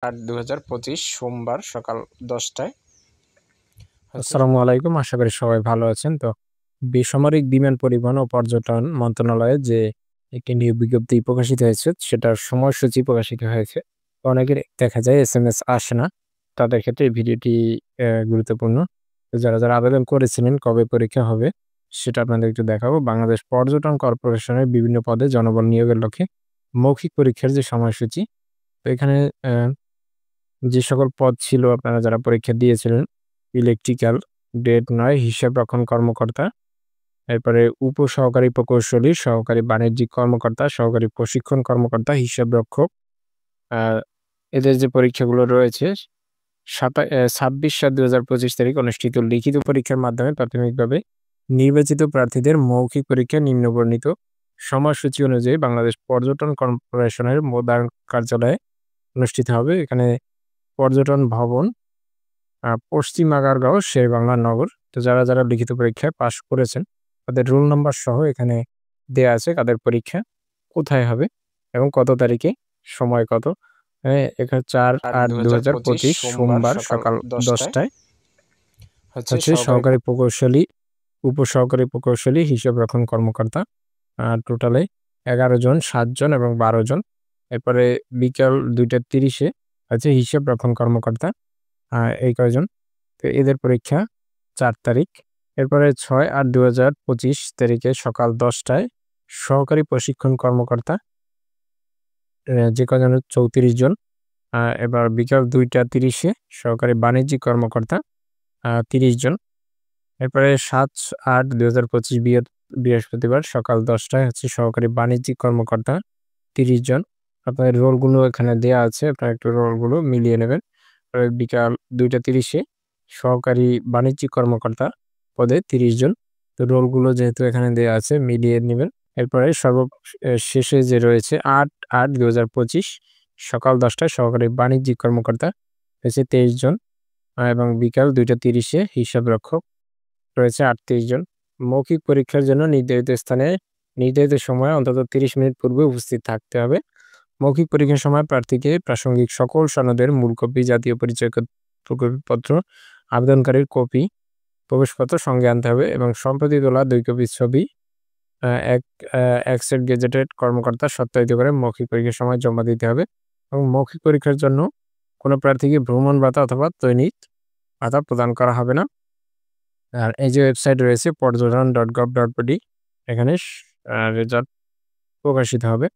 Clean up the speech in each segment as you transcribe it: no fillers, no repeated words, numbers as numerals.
8/2025 সোমবার সকাল 10টায়। আসসালামু আলাইকুম, আশা করি সবাই ভালো আছেন। তো বেসামরিক বিমান পরিবহন ও পর্যটন মন্ত্রণালয়ে যে একটি নিয়োগ বিজ্ঞপ্তি প্রকাশিত হয়েছে সেটার সময়সূচি প্রকাশিত হয়েছে। অনেকের দেখা যায় এসএমএস আসে না, তাদের ক্ষেত্রে এই ভিডিওটি গুরুত্বপূর্ণ। তো যারা আবেদন করেছিলেন কবে পরীক্ষা হবে সেটা আপনাদের একটু দেখাবো। বাংলাদেশ পর্যটন কর্পোরেশনের বিভিন্ন পদে জনবল নিয়োগের লক্ষ্যে মৌখিক পরীক্ষার যে সময়সূচি, তো এখানে যে সকল পদ ছিল আপনারা যারা পরীক্ষা দিয়েছিলেন, ইলেকট্রিক্যাল গ্রেড ৯ হিসাবরক্ষণ কর্মকর্তা, এরপরে উপসহকারী প্রকৌশলী, সহকারী বাণিজ্যিক কর্মকর্তা, সহকারী প্রশিক্ষণ কর্মকর্তা, হিসাবরক্ষক। আ এদের যে পরীক্ষাগুলো রয়েছে ২৬/৭/২০২৫ তারিখ অনুষ্ঠিত লিখিত পরীক্ষার মাধ্যমে প্রাথমিকভাবে নির্বাচিত প্রার্থীদের মৌখিক পরীক্ষা নিম্নবর্ণিত সময়সূচি অনুযায়ী বাংলাদেশ পর্যটন কর্পোরেশনের প্রধান কার্যালয়ে অনুষ্ঠিত হবে। এখানে পর্যটন ভবন, পশ্চিম আগারগাঁও, শেরেবাংলা নগর। তো যারা লিখিত পরীক্ষায় পাস করেছেন তাদের রোল নাম্বার সহ এখানে দেয়া আছে কাদের পরীক্ষা কোথায় হবে এবং কত তারিখে, সময় কত। এখানে ৪/৮/২০২৫ সোমবার সকাল 10টায় হচ্ছে সহকারী প্রকৌশলী, উপসহকারী প্রকৌশলী, হিসাবরক্ষণ কর্মকর্তা। টোটালে ১১ জন, ৭ জন এবং ১২ জন। এরপরে বিকাল ২টা ৩০-এ হচ্ছে হিসাবরক্ষণ কর্মকর্তা, এই কয়জন। তো এদের পরীক্ষা ৪ তারিখ। এরপরে ৬/৮/২০২৫ তারিখে সকাল 10টায় সহকারী প্রশিক্ষণ কর্মকর্তা, যে কজন ৩৪ জন। এবার বিকাল ২টা ৩০-এ সহকারী বাণিজ্যিক কর্মকর্তা ৩০ জন। এরপরে ৭/৮/২০২৫ বৃহস্পতিবার সকাল 10টায় হচ্ছে সহকারী বাণিজ্যিক কর্মকর্তা ৩০ জন। আপনাদের রোলগুলো এখানে দেয়া আছে, আপনারা একটু রোলগুলো মিলিয়ে নেবেন। বিকাল ২টা ৩০-এ সহকারী বাণিজ্যিক কর্মকর্তা পদে ৩০ জন। তো রোলগুলো যেহেতু এখানে দেয়া আছে মিলিয়ে নেবেন। এরপরে শেষে যে রয়েছে ৮/৮/২০২৫ সকাল 10টায় সহকারী বাণিজ্যিক কর্মকর্তা হয়েছে ২৩ জন এবং বিকাল ২টা ৩০-এ হিসাবরক্ষক রয়েছে ৩৮ জন। মৌখিক পরীক্ষার জন্য নির্ধারিত স্থানে নির্ধারিত সময়ে অন্তত ৩০ মিনিট পূর্বে উপস্থিত থাকতে হবে। মৌখিক পরীক্ষার সময় প্রার্থীকে প্রাসঙ্গিক সকল সনদের মূল কপি, জাতীয় পরিচয়পত্র, আবেদনকারীর কপি, প্রবেশপত্র সঙ্গে আনতে হবে এবং সম্প্রতি তোলা ২ কপি ছবি এক সেট গেজেটেড কর্মকর্তা সত্যায়িত করে মৌখিক পরীক্ষার সময় জমা দিতে হবে। এবং মৌখিক পরীক্ষার জন্য কোনো প্রার্থীকে ভ্রমণ ভাতা অথবা দৈনিক ভাতা প্রদান করা হবে না। আর এই যে ওয়েবসাইট রয়েছে পর্যটন.gov.bd, এখানে রেজাল্ট প্রকাশিত হবে।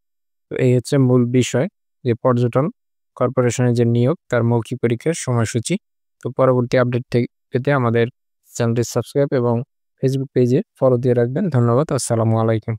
তো এই হচ্ছে মূল বিষয়, যে পর্যটন কর্পোরেশনের যে নিয়োগ তার মৌখিক পরীক্ষার সময়সূচি। তো পরবর্তী আপডেট পেতে আমাদের চ্যানেলটি সাবস্ক্রাইব এবং ফেসবুক পেজে ফলো দিয়ে রাখবেন। ধন্যবাদ। আসসালামু আলাইকুম।